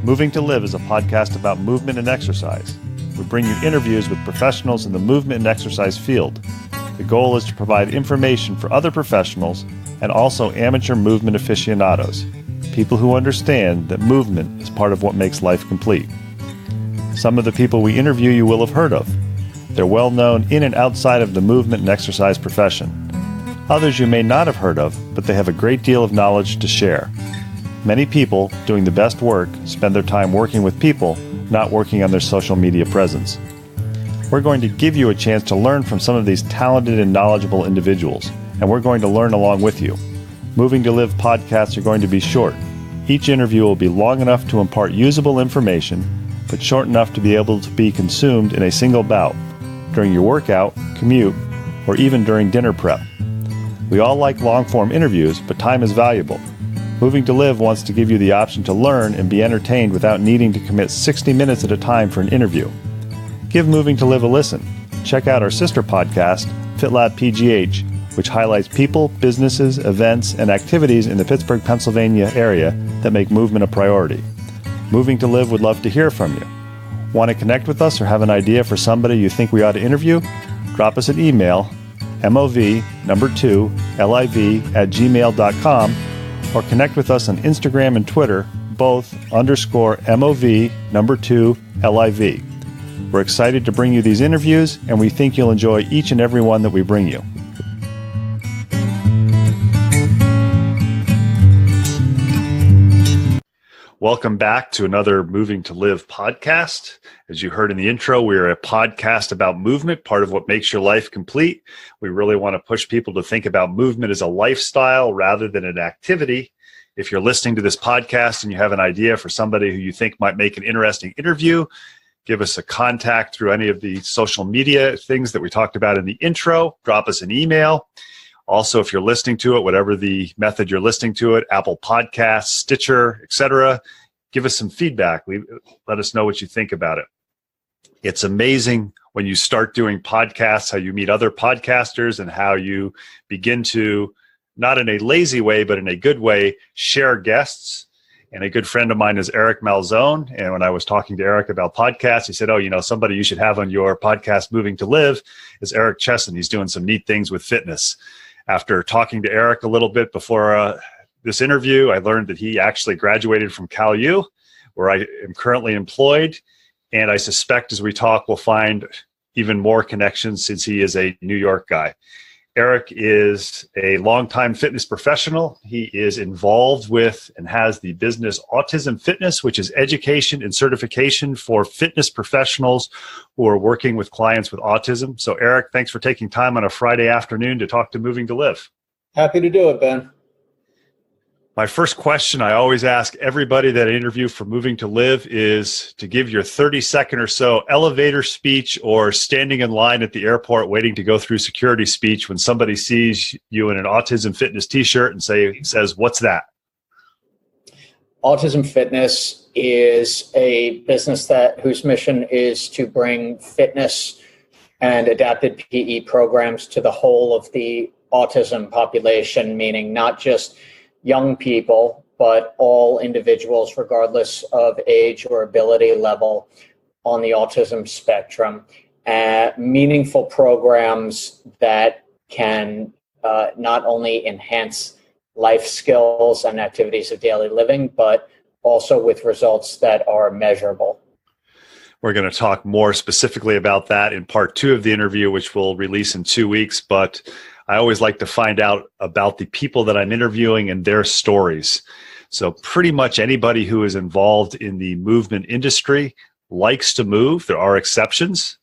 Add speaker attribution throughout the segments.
Speaker 1: Moving to Live is a podcast about movement and exercise. We bring you interviews with professionals in the movement and exercise field. The goal is to provide information for other professionals and also amateur movement aficionados, people who understand that movement is part of what makes life complete. Some of the people we interview you will have heard of. They're well known in and outside of the movement and exercise profession. Others you may not have heard of, but they have a great deal of knowledge to share. Many people doing the best work spend their time working with people, not working on their social media presence. We're going to give you a chance to learn from some of these talented and knowledgeable individuals, and we're going to learn along with you. Moving to Live podcasts are going to be short. Each interview will be long enough to impart usable information, but short enough to be able to be consumed in a single bout, during your workout, commute, or even during dinner prep. We all like long-form interviews, but time is valuable. Moving to Live wants to give you the option to learn and be entertained without needing to commit 60 minutes at a time for an interview. Give Moving to Live a listen. Check out our sister podcast, FitLabPGH, which highlights people, businesses, events, and activities in the Pittsburgh, Pennsylvania area that make movement a priority. Moving to Live would love to hear from you. Want to connect with us or have an idea for somebody you think we ought to interview? Drop us an email, mov2liv@gmail.com, or connect with us on Instagram and Twitter, both _mov2liv. We're excited to bring you these interviews, and we think you'll enjoy each and every one that we bring you. Welcome back to another Moving to Live podcast. As you heard in the intro, we're a podcast about movement, part of what makes your life complete. We really want to push people to think about movement as a lifestyle rather than an activity. If you're listening to this podcast and you have an idea for somebody who you think might make an interesting interview, give us a contact through any of the social media things that we talked about in the intro. Drop us an email. Also, if you're listening to it, whatever the method you're listening to it, Apple Podcasts, Stitcher, etc., give us some feedback. Let us know what you think about it. It's amazing when you start doing podcasts, how you meet other podcasters and how you begin to, not in a lazy way, but in a good way, share guests. And a good friend of mine is Eric Malzone. And when I was talking to Eric about podcasts, he said, somebody you should have on your podcast, Moving to Live, is Eric Chessen. He's doing some neat things with fitness. After talking to Eric a little bit before this interview, I learned that he actually graduated from Cal U, where I am currently employed. And I suspect as we talk, we'll find even more connections since he is a New York guy. Eric is a longtime fitness professional. He is involved with and has the business Autism Fitness, which is education and certification for fitness professionals who are working with clients with autism. So Eric, thanks for taking time on a Friday afternoon to talk to Moving to Live.
Speaker 2: Happy to do it, Ben.
Speaker 1: My first question I always ask everybody that I interview for Moving to Live is to give your 30-second or so elevator speech or standing in line at the airport waiting to go through security speech when somebody sees you in an Autism Fitness t-shirt and says, "What's that?"
Speaker 2: Autism Fitness is a business whose mission is to bring fitness and adapted PE programs to the whole of the autism population, meaning not just young people, but all individuals, regardless of age or ability level on the autism spectrum. Meaningful programs that can not only enhance life skills and activities of daily living, but also with results that are measurable.
Speaker 1: We're going to talk more specifically about that in part 2 of the interview, which we'll release in 2 weeks. But I always like to find out about the people that I'm interviewing and their stories. So pretty much anybody who is involved in the movement industry likes to move. There are exceptions.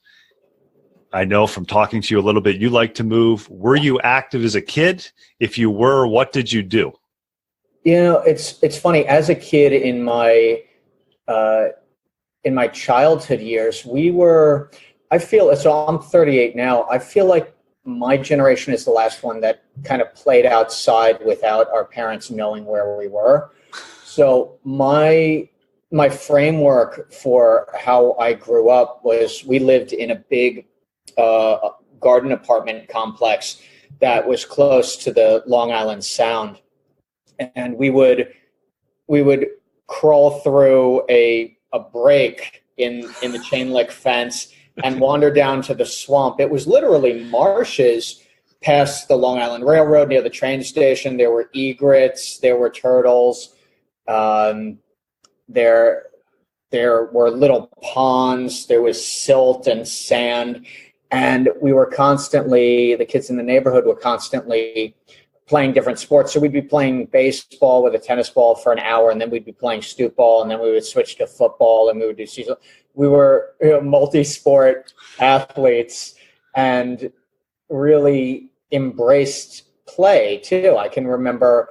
Speaker 1: I know from talking to you a little bit, you like to move. Were you active as a kid? If you were, what did you do?
Speaker 2: It's funny. As a kid in my childhood years, I'm 38 now. I feel like my generation is the last one that kind of played outside without our parents knowing where we were. So my framework for how I grew up was we lived in a big garden apartment complex that was close to the Long Island Sound. And we would crawl through a break in the chain link fence and wander down to the swamp. It was literally marshes past the Long Island Railroad near the train station. There were egrets, there were turtles, there were little ponds, there was silt and sand, and we were constantly, the kids in the neighborhood were constantly playing different sports. So we'd be playing baseball with a tennis ball for an hour, and then we'd be playing stoop ball, and then we would switch to football, and we would do seasonal. We were multi-sport athletes and really embraced play too. I can remember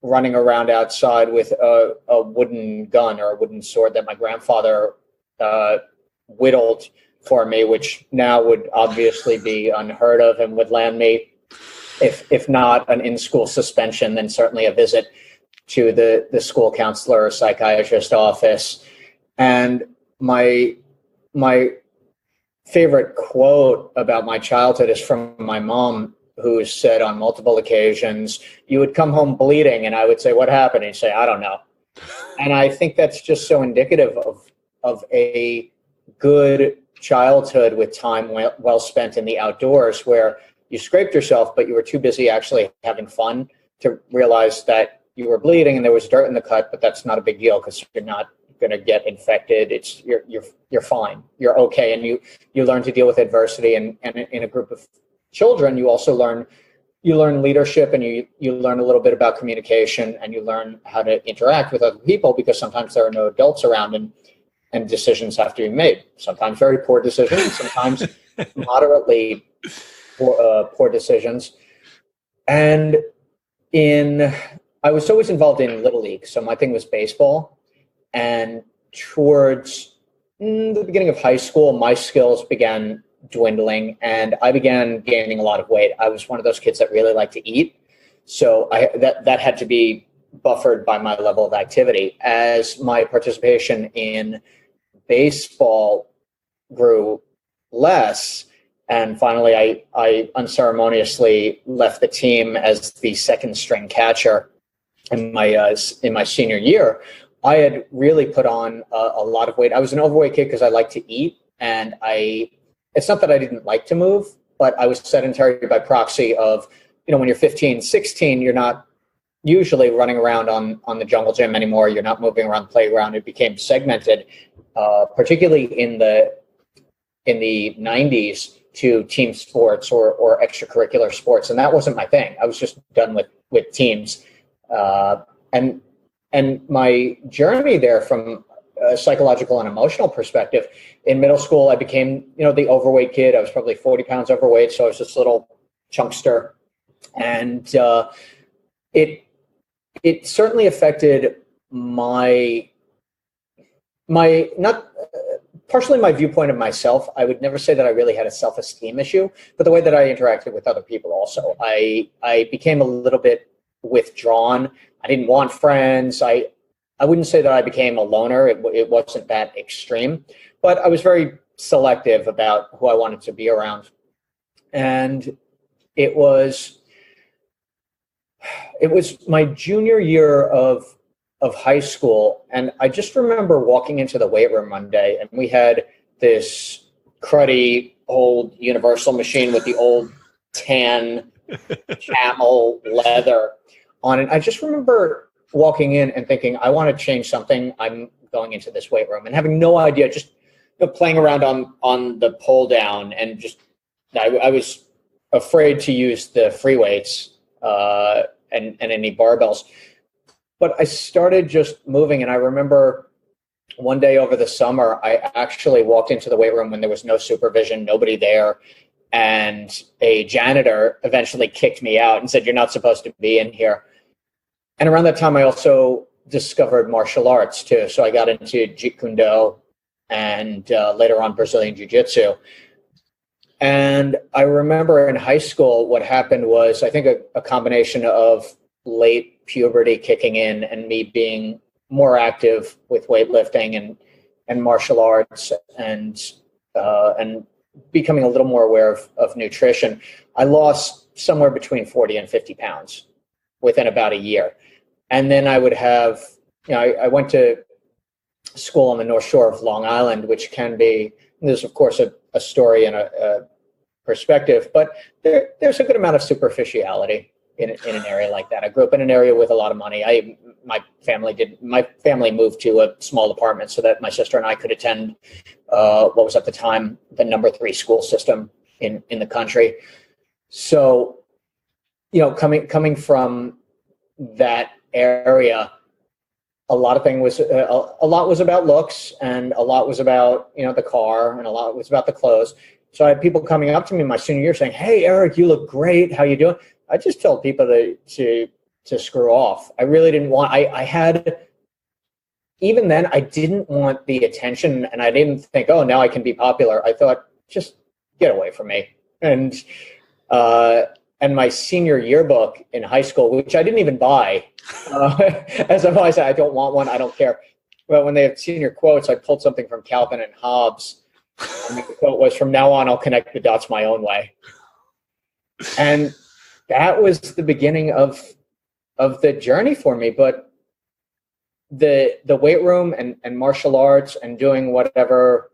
Speaker 2: running around outside with a wooden gun or a wooden sword that my grandfather whittled for me, which now would obviously be unheard of and would land me, if not an in-school suspension, then certainly a visit to the school counselor or psychiatrist office. And my favorite quote about my childhood is from my mom, who said on multiple occasions, you would come home bleeding, and I would say, what happened? And you'd say, I don't know. And I think that's just so indicative of a good childhood with time well spent in the outdoors, where you scraped yourself, but you were too busy actually having fun to realize that you were bleeding and there was dirt in the cut, but that's not a big deal because you're not going to get infected. It's you're fine. You're okay. And you learn to deal with adversity. And in a group of children, you also learn leadership, and you learn a little bit about communication, and you learn how to interact with other people, because sometimes there are no adults around, and decisions have to be made. Sometimes very poor decisions, sometimes moderately poor decisions. And I was always involved in Little League. So my thing was baseball. And towards the beginning of high school, my skills began dwindling, and I began gaining a lot of weight. I was one of those kids that really liked to eat. So that had to be buffered by my level of activity. As my participation in baseball grew less, and finally I unceremoniously left the team as the second string catcher in my senior year, I had really put on a lot of weight. I was an overweight kid because I like to eat, and it's not that I didn't like to move, but I was sedentary by proxy of, when you're 15, 16, you're not usually running around on the jungle gym anymore. You're not moving around the playground. It became segmented, particularly in the 90s, to team sports or extracurricular sports. And that wasn't my thing. I was just done with teams. And my journey there, from a psychological and emotional perspective, in middle school, I became, the overweight kid. I was probably 40 pounds overweight. So I was this little chunkster. And it certainly affected my partially my viewpoint of myself. I would never say that I really had a self-esteem issue, but the way that I interacted with other people also. I became a little bit withdrawn. I didn't want friends. I wouldn't say that I became a loner. It wasn't that extreme, but I was very selective about who I wanted to be around. And it was my junior year of high school, and I just remember walking into the weight room one day, and we had this cruddy old Universal machine with the old tan camel leather on it. I just remember walking in and thinking, I want to change something. I'm going into this weight room, and having no idea, just playing around on the pull down, and just I was afraid to use the free weights and any barbells. But I started just moving, and I remember one day over the summer, I actually walked into the weight room when there was no supervision, nobody there, and a janitor eventually kicked me out and said, "You're not supposed to be in here." And around that time, I also discovered martial arts too. So I got into Jeet Kune Do and later on Brazilian Jiu-Jitsu. And I remember in high school, what happened was, I think a combination of late puberty kicking in and me being more active with weightlifting and martial arts and becoming a little more aware of nutrition, I lost somewhere between 40 and 50 pounds within about a year. And then I would have, I went to school on the North Shore of Long Island, which can be, there's of course a story and a perspective, but there's a good amount of superficiality in an area like that. I grew up in an area with a lot of money. My family moved to a small apartment so that my sister and I could attend what was at the time the number 3 school system in the country. So, coming from that area, a lot was about looks, and a lot was about the car, and a lot was about the clothes. So I had people coming up to me in my senior year saying, "Hey, Eric, you look great. How you doing?" I just told people to screw off. I really didn't want. I had, even then, I didn't want the attention, and I didn't think, "Oh, now I can be popular." I thought, just get away from me. And my senior yearbook in high school, which I didn't even buy, as I've always said, I don't want one. I don't care. But when they have senior quotes, I pulled something from Calvin and Hobbes. And the quote was, "From now on, I'll connect the dots my own way." And that was the beginning of the journey for me. But the weight room and martial arts and doing whatever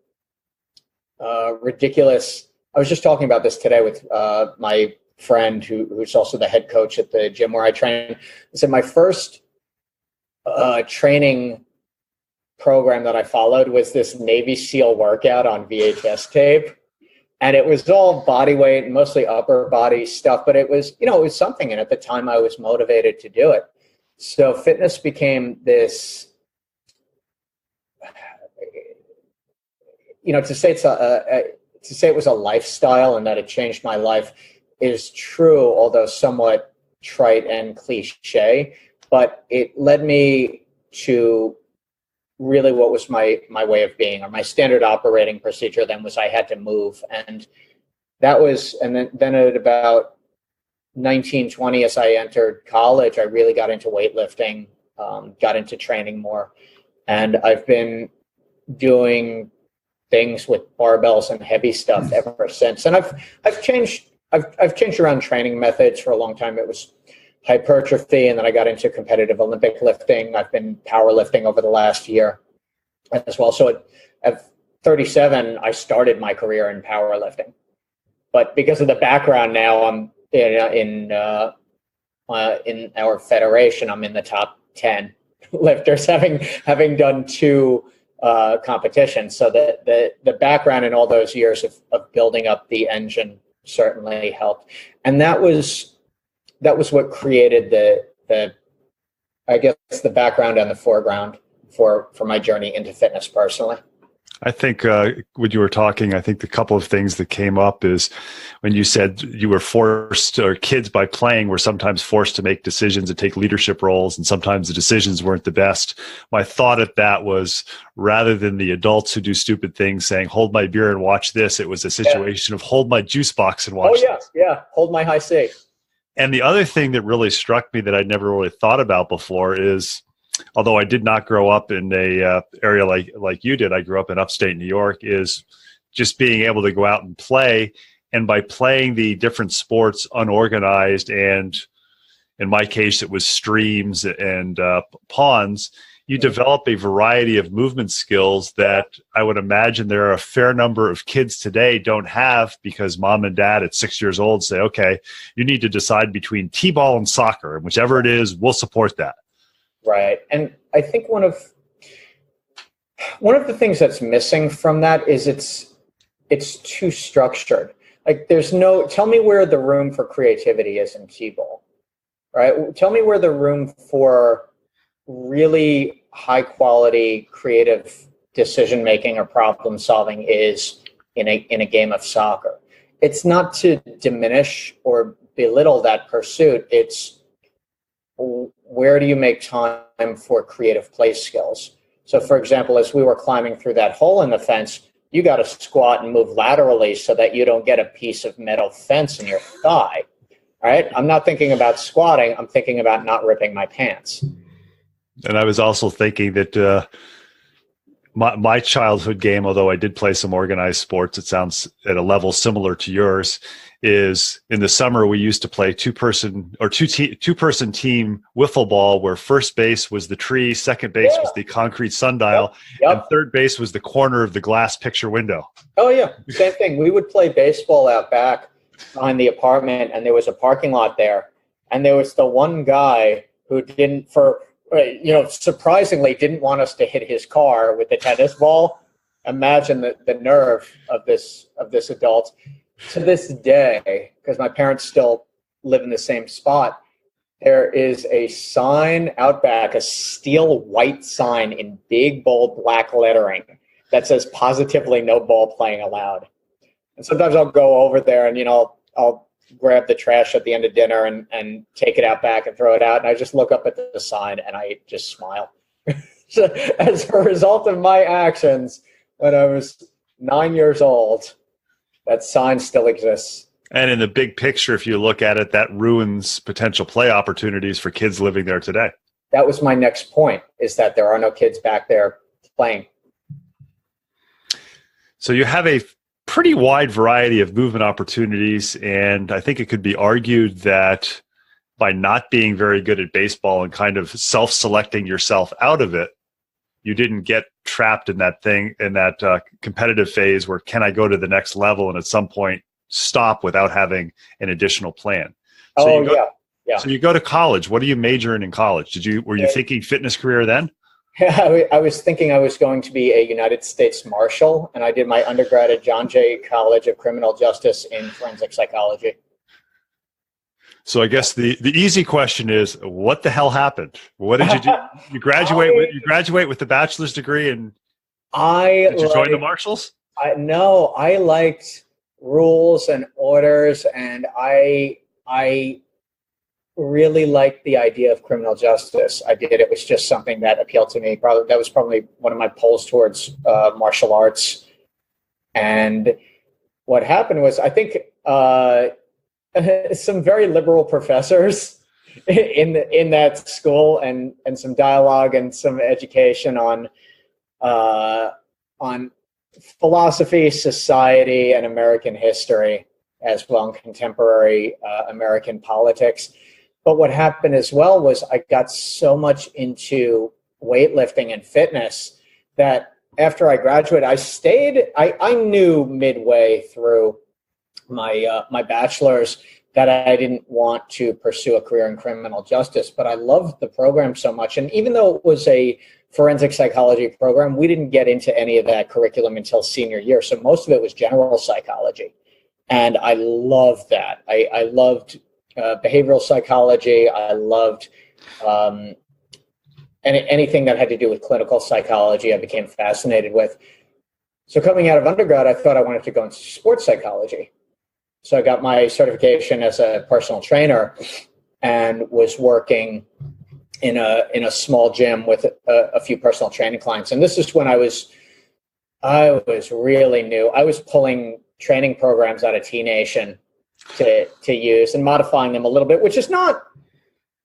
Speaker 2: ridiculous. I was just talking about this today with my friend who's also the head coach at the gym where I train. I said my first training program that I followed was this Navy SEAL workout on VHS tape. And it was all body weight and mostly upper body stuff, but it was, it was something. And at the time I was motivated to do it. So fitness became this, to say it was a lifestyle and that it changed my life is true, although somewhat trite and cliche, but it led me to really what was my way of being, or my standard operating procedure then was I had to move. And that was, and then at about 19, 20, as I entered college, I really got into weightlifting, got into training more. And I've been doing things with barbells and heavy stuff ever since. And I've changed around training methods. For a long time it was hypertrophy, and then I got into competitive Olympic lifting. I've been powerlifting over the last year as well. So at 37, I started my career in powerlifting. But because of the background now, I'm in our federation, I'm in the top 10 lifters, having done 2 competitions. So the background in all those years of building up the engine certainly helped. And that was what created the background and the foreground for my journey into fitness personally.
Speaker 1: I think when you were talking, I think the couple of things that came up is when you said you were forced, or kids by playing were sometimes forced to make decisions and take leadership roles, and sometimes the decisions weren't the best. My thought at that was, rather than the adults who do stupid things saying, "Hold my beer and watch this," it was a situation of "Hold my juice box and watch this."
Speaker 2: Yeah. Hold my high C.
Speaker 1: And the other thing that really struck me that I'd never really thought about before is, although I did not grow up in a area like you did, I grew up in upstate New York, is just being able to go out and play. And by playing the different sports unorganized, and in my case, it was streams and ponds, you develop a variety of movement skills that I would imagine there are a fair number of kids today don't have, because mom and dad at 6 years old say, "Okay, you need to decide between t-ball and soccer, and whichever it is, we'll support that."
Speaker 2: Right. And I think one of the things that's missing from that is it's too structured. Like tell me where the room for creativity is in t-ball, right? Tell me where the room for really high quality creative decision making or problem solving is in a game of soccer. It's not to diminish or belittle that pursuit. It's where do you make time for creative play skills? So for example, as we were climbing through that hole in the fence, you got to squat and move laterally so that you don't get a piece of metal fence in your thigh, right? I'm not thinking about squatting. I'm thinking about not ripping my pants.
Speaker 1: And I was also thinking that my childhood game, although I did play some organized sports, it sounds at a level similar to yours, is in the summer we used to play two-person team wiffle ball, where first base was the tree, second base was the concrete sundial, and third base was the corner of the glass picture window.
Speaker 2: Oh, yeah. Same thing. We would play baseball out back behind the apartment, and there was a parking lot there. And there was the one guy who surprisingly didn't want us to hit his car with the tennis ball. Imagine the nerve of this adult. To this day, because my parents still live in the same spot, there is a sign out back, a steel white sign in big, bold black lettering that says positively no ball playing allowed. And sometimes I'll go over there and, I'll grab the trash at the end of dinner and take it out back and throw it out. And I just look up at the sign and I just smile. So as a result of my actions, when I was 9 years old, that sign still exists.
Speaker 1: And in the big picture, if you look at it, that ruins potential play opportunities for kids living there today.
Speaker 2: That was my next point, is that there are no kids back there playing.
Speaker 1: So you have a pretty wide variety of movement opportunities, and I think it could be argued that by not being very good at baseball and kind of self-selecting yourself out of it, you didn't get trapped in that competitive phase where can I go to the next level and at some point stop without having an additional plan. So So you go to college. What are you majoring in college? Were you thinking fitness career then?
Speaker 2: Yeah, I was thinking I was going to be a United States Marshal, and I did my undergrad at John Jay College of Criminal Justice in forensic psychology. So
Speaker 1: I guess the easy question is, what the hell happened? What did you do? You graduate with the bachelor's degree, and did you join the Marshals?
Speaker 2: No, I liked rules and orders, and I really liked the idea of criminal justice. It was just something that appealed to me. That was probably one of my pulls towards martial arts. And what happened was, I think some very liberal professors in that school, and some dialogue and some education on philosophy, society, and American history, as well, and contemporary American politics. But what happened as well was I got so much into weightlifting and fitness that after I graduated, I knew midway through my bachelor's that I didn't want to pursue a career in criminal justice, but I loved the program so much. And even though it was a forensic psychology program, we didn't get into any of that curriculum until senior year. So most of it was general psychology. And I loved that. I loved behavioral psychology. I loved anything that had to do with clinical psychology. I became fascinated with. So coming out of undergrad, I thought I wanted to go into sports psychology. So I got my certification as a personal trainer and was working in a small gym with a few personal training clients. And this is when I was really new. I was pulling training programs out of T-Nation to use and modifying them a little bit, which is not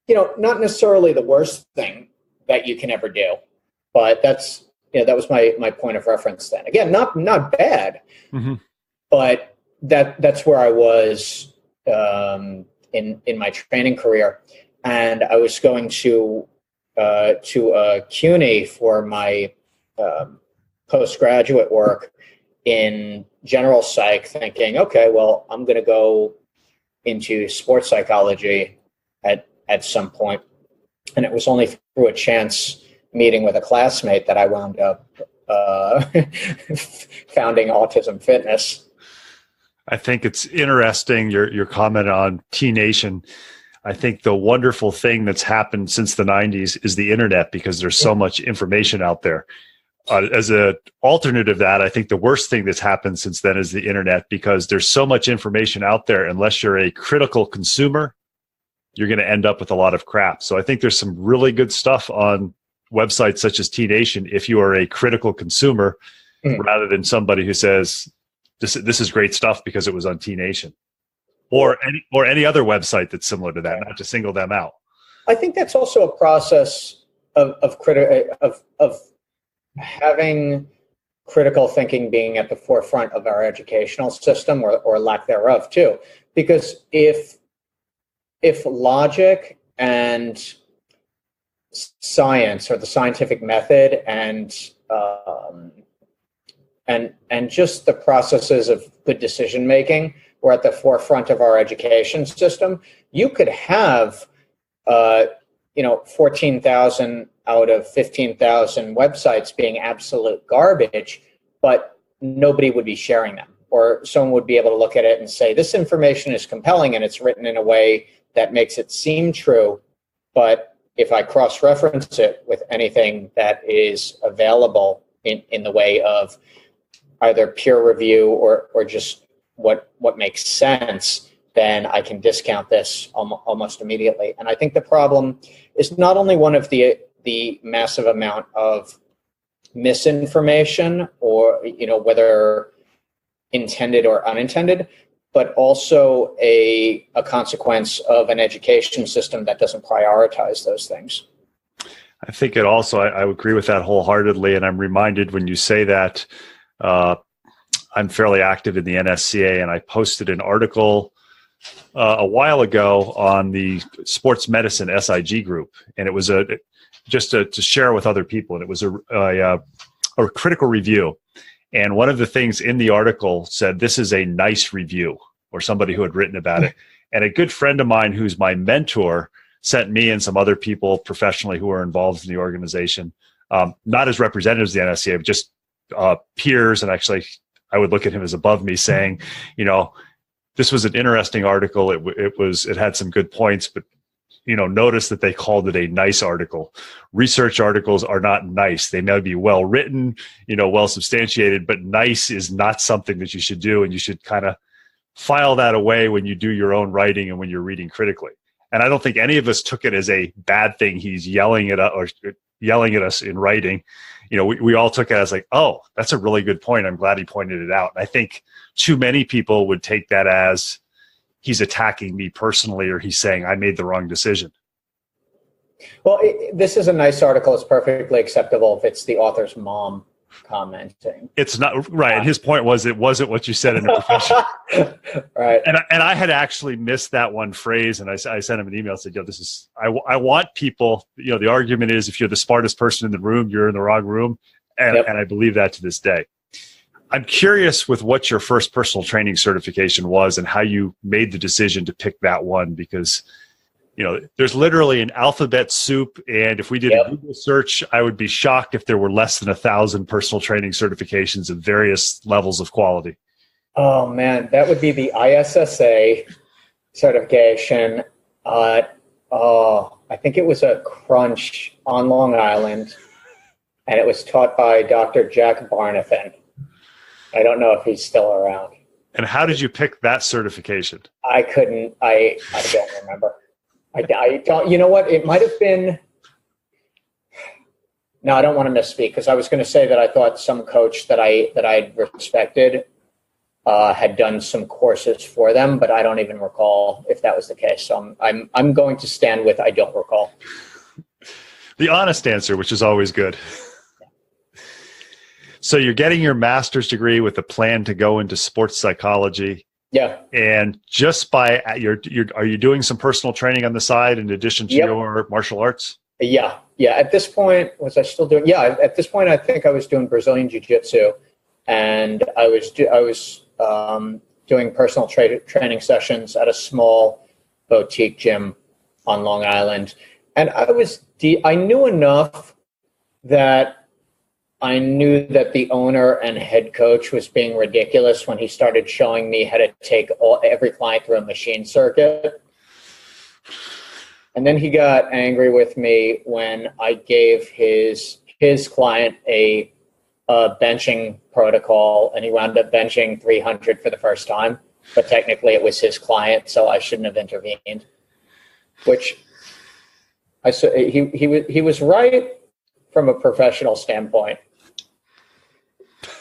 Speaker 2: necessarily the worst thing that you can ever do. But that was my point of reference then. Again, not bad, mm-hmm. But that's where I was in my training career. And I was going to CUNY for my postgraduate work in general psych, thinking, okay, well, I'm going to go into sports psychology at some point. And it was only through a chance meeting with a classmate that I wound up founding Autism Fitness.
Speaker 1: I think it's interesting, your comment on T-Nation. I think the wonderful thing that's happened since the 90s is the internet, because there's so much information out there. As an alternative to that, I think the worst thing that's happened since then is the internet, because there's so much information out there. Unless you're a critical consumer, you're going to end up with a lot of crap. So I think there's some really good stuff on websites such as T-Nation if you are a critical consumer, rather than somebody who says, this is great stuff because it was on T-Nation. Or any other website that's similar to that, not to single them out.
Speaker 2: I think that's also a process of having critical thinking being at the forefront of our educational system, or lack thereof too. Because if logic and science, or the scientific method, and just the processes of good decision making were at the forefront of our education system, you could have 14,000 out of 15,000 websites being absolute garbage, but nobody would be sharing them. Or someone would be able to look at it and say, this information is compelling and it's written in a way that makes it seem true. But if I cross-reference it with anything that is available in the way of either peer review or just what makes sense, then I can discount this almost immediately. And I think the problem is not only one of the massive amount of misinformation, or whether intended or unintended, but also a consequence of an education system that doesn't prioritize those things.
Speaker 1: I think it also, I agree with that wholeheartedly. And I'm reminded when you say that, I'm fairly active in the NSCA, and I posted an article a while ago on the sports medicine SIG group. And it was just to share with other people. And it was a critical review. And one of the things in the article said, this is a nice review, or somebody who had written about it. And a good friend of mine, who's my mentor, sent me and some other people professionally who are involved in the organization, not as representatives of the NSCA, but just peers. And actually, I would look at him as above me, saying, this was an interesting article. It had some good points, but notice that they called it a nice article. Research articles are not nice. They may be well written, well substantiated, but nice is not something that you should do. And you should kind of file that away when you do your own writing and when you're reading critically. And I don't think any of us took it as a bad thing. He's yelling at us in writing. We all took it as like, oh, that's a really good point. I'm glad he pointed it out. And I think too many people would take that as he's attacking me personally, or he's saying I made the wrong decision.
Speaker 2: Well, this is a nice article. It's perfectly acceptable if it's the author's mom commenting.
Speaker 1: It's not right. And his point was, it wasn't what you said in the profession.
Speaker 2: Right.
Speaker 1: And I had actually missed that one phrase, and I sent him an email and said, this is, I want people, the argument is, if you're the smartest person in the room, you're in the wrong room. And,
Speaker 2: Yep.
Speaker 1: and I believe that to this day. I'm curious with what your first personal training certification was and how you made the decision to pick that one, because there's literally an alphabet soup. And if we did a Google search, I would be shocked if there were less than 1,000 personal training certifications of various levels of quality.
Speaker 2: Oh man, that would be the ISSA certification. I think it was a Crunch on Long Island, and it was taught by Dr. Jack Barnathan. I don't know if he's still around.
Speaker 1: And how did you pick that certification?
Speaker 2: I don't remember. I don't, you know what? It might have been, no, I don't want to misspeak, because I was going to say that I thought some coach that I respected had done some courses for them, but I don't even recall if that was the case. So I'm going to stand with, I don't recall.
Speaker 1: The honest answer, which is always good. So you're getting your master's degree with a plan to go into sports psychology.
Speaker 2: Yeah.
Speaker 1: And just by are you doing some personal training on the side in addition to your martial arts?
Speaker 2: Yeah. At this point, was I still doing? Yeah. At this point, I think I was doing Brazilian Jiu-Jitsu, and I was doing personal training sessions at a small boutique gym on Long Island, and I knew enough that I knew that the owner and head coach was being ridiculous when he started showing me how to take every client through a machine circuit. And then he got angry with me when I gave his client a benching protocol, and he wound up benching 300 for the first time. But technically it was his client, so I shouldn't have intervened. Which I said, he was right from a professional standpoint.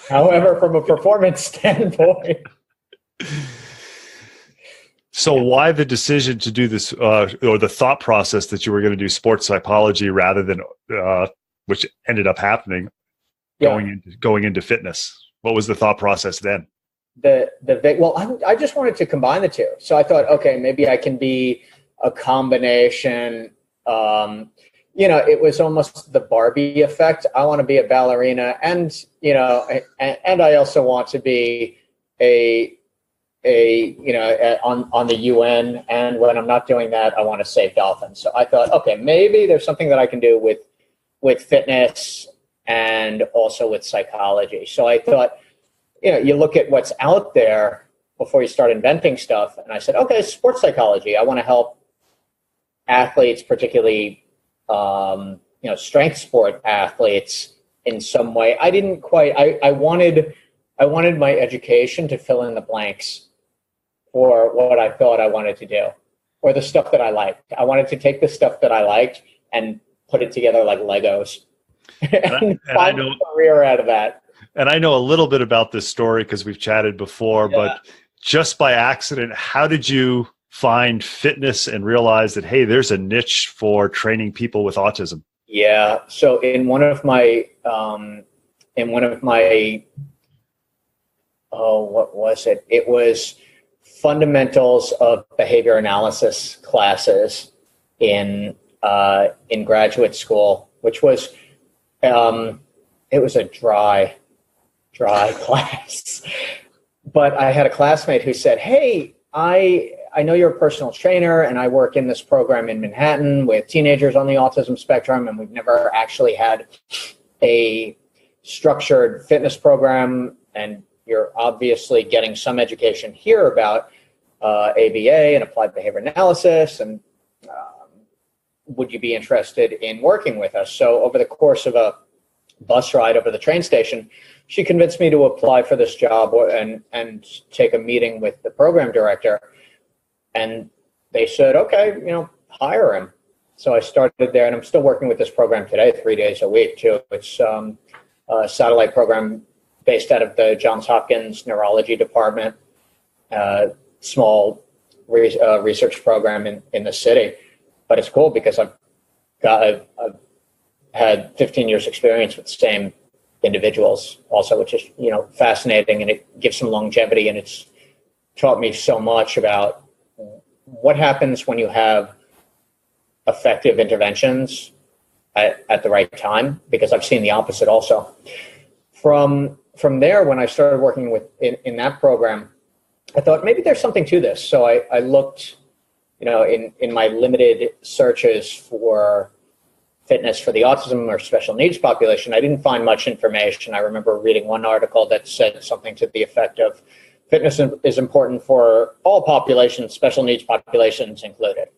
Speaker 2: However, from a performance standpoint.
Speaker 1: So why the decision to do this, or the thought process that you were going to do sports psychology rather than, which ended up happening, going into fitness? What was the thought process then?
Speaker 2: I just wanted to combine the two. So I thought, okay, maybe I can be a combination. It was almost the Barbie effect. I want to be a ballerina, and I also want to be on the UN. And when I'm not doing that, I want to save dolphins. So I thought, okay, maybe there's something that I can do with fitness and also with psychology. So I thought, you look at what's out there before you start inventing stuff. And I said, okay, sports psychology. I want to help athletes, particularly, strength sport athletes in some way. I wanted my education to fill in the blanks for what I thought I wanted to do, or the stuff that I liked. I wanted to take the stuff that I liked and put it together like Legos and find a career out of that.
Speaker 1: And I know a little bit about this story because we've chatted before, but just by accident, how did you find fitness and realize that, hey, there's a niche for training people with autism?
Speaker 2: Yeah. So in one of my what was it? It was fundamentals of behavior analysis classes in graduate school, which was, it was a dry class. But I had a classmate who said, hey, I know you're a personal trainer, and I work in this program in Manhattan with teenagers on the autism spectrum, and we've never actually had a structured fitness program, and you're obviously getting some education here about ABA and applied behavior analysis, and would you be interested in working with us? So over the course of a bus ride over the train station, she convinced me to apply for this job and take a meeting with the program director. And they said, okay, hire him. So I started there, and I'm still working with this program today, 3 days a week too. It's a satellite program based out of the Johns Hopkins Neurology Department, small research program in the city. But it's cool because I've had 15 years experience with the same individuals also, which is, fascinating, and it gives some longevity, and it's taught me so much about what happens when you have effective interventions at the right time, because I've seen the opposite also. From there, when I started working in that program, I thought maybe there's something to this. So I looked, in my limited searches for fitness for the autism or special needs population, I didn't find much information. I remember reading one article that said something to the effect of, fitness is important for all populations, special needs populations included.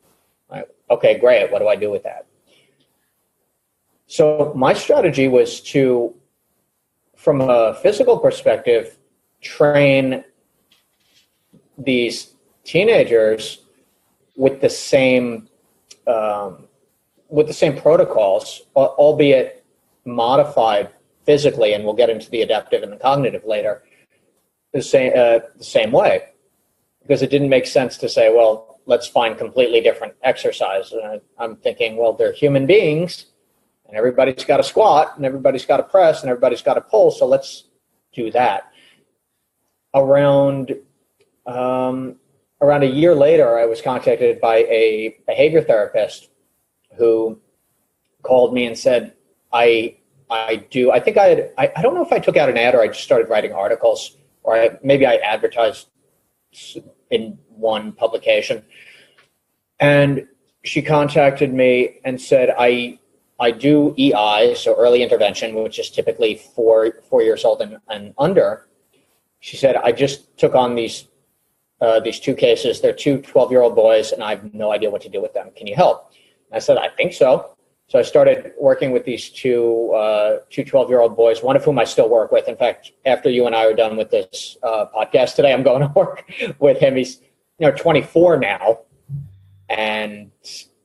Speaker 2: Right? Okay, great. What do I do with that? So my strategy was to, from a physical perspective, train these teenagers with the same protocols, albeit modified physically, and we'll get into the adaptive and the cognitive later, the same way, because it didn't make sense to say, well, let's find completely different exercise. And I'm thinking, well, they're human beings, and everybody's got to squat, and everybody's got to press, and everybody's got to pull, so let's do that. Around a year later, I was contacted by a behavior therapist who called me and said, I don't know if I took out an ad or I just started writing articles, or maybe I advertised in one publication. And she contacted me and said, I do EI, so early intervention, which is typically 4 years old and under. She said, I just took on these two cases. They're two 12-year-old boys, and I have no idea what to do with them. Can you help? And I said, I think so. So I started working with these two 12-year-old boys, one of whom I still work with. In fact, after you and I are done with this podcast today, I'm going to work with him. He's 24 now. And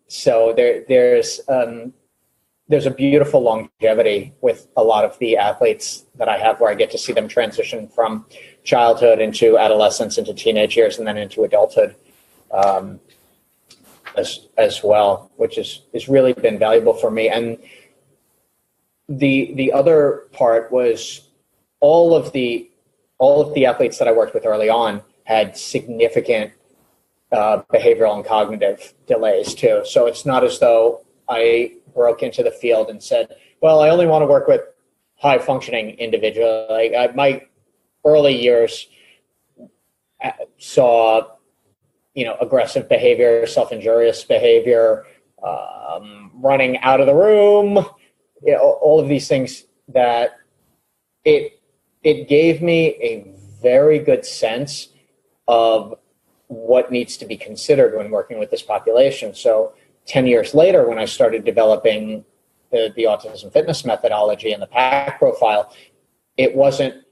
Speaker 2: so there's a beautiful longevity with a lot of the athletes that I have, where I get to see them transition from childhood into adolescence, into teenage years, and then into adulthood as well, which has really been valuable for me. And the other part was all of the athletes that I worked with early on had significant behavioral and cognitive delays too. So it's not as though I broke into the field and said, well, I only want to work with high functioning individuals. My early years saw, aggressive behavior, self-injurious behavior, running out of the room, all of these things that it gave me a very good sense of what needs to be considered when working with this population. So 10 years later, when I started developing the autism fitness methodology and the PAC profile, it wasn't,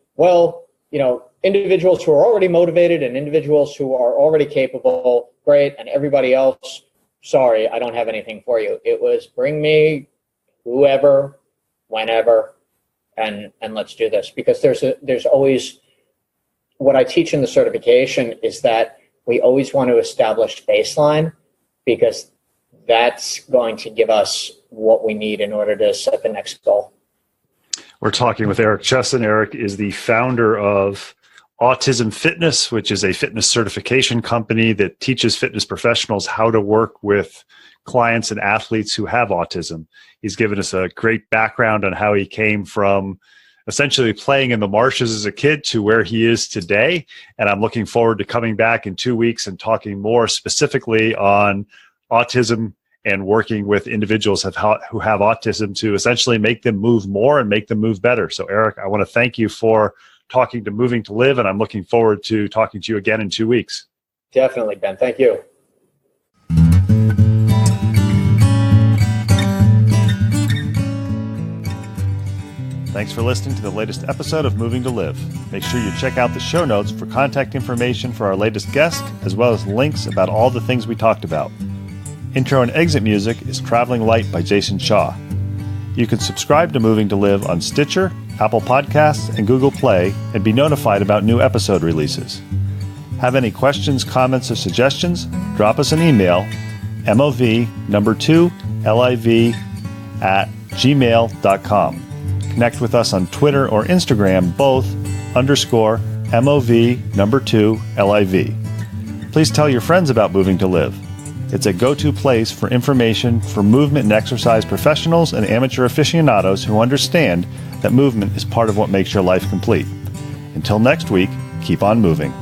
Speaker 2: individuals who are already motivated and individuals who are already capable, great, and everybody else, sorry, I don't have anything for you. It was bring me whoever, whenever, and let's do this. Because there's always, what I teach in the certification is that we always want to establish baseline, because that's going to give us what we need in order to set the next goal.
Speaker 1: We're talking with Eric Chessen. Eric is the founder of Autism Fitness, which is a fitness certification company that teaches fitness professionals how to work with clients and athletes who have autism. He's given us a great background on how he came from essentially playing in the marshes as a kid to where he is today. And I'm looking forward to coming back in 2 weeks and talking more specifically on autism and working with individuals who have autism to essentially make them move more and make them move better. So Eric, I want to thank you for talking to Moving to Live, and I'm looking forward to talking to you again in 2 weeks.
Speaker 2: Definitely, Ben. Thank you.
Speaker 1: Thanks for listening to the latest episode of Moving to Live. Make sure you check out the show notes for contact information for our latest guest, as well as links about all the things we talked about. Intro and exit music is Traveling Light by Jason Shaw. You can subscribe to Moving to Live on Stitcher, Apple Podcasts, and Google Play, and be notified about new episode releases. Have any questions, comments, or suggestions? Drop us an email, mov2liv@gmail.com. Connect with us on Twitter or Instagram, both _MOV2LIV. Please tell your friends about Moving to Live. It's a go-to place for information for movement and exercise professionals and amateur aficionados who understand that movement is part of what makes your life complete. Until next week, keep on moving.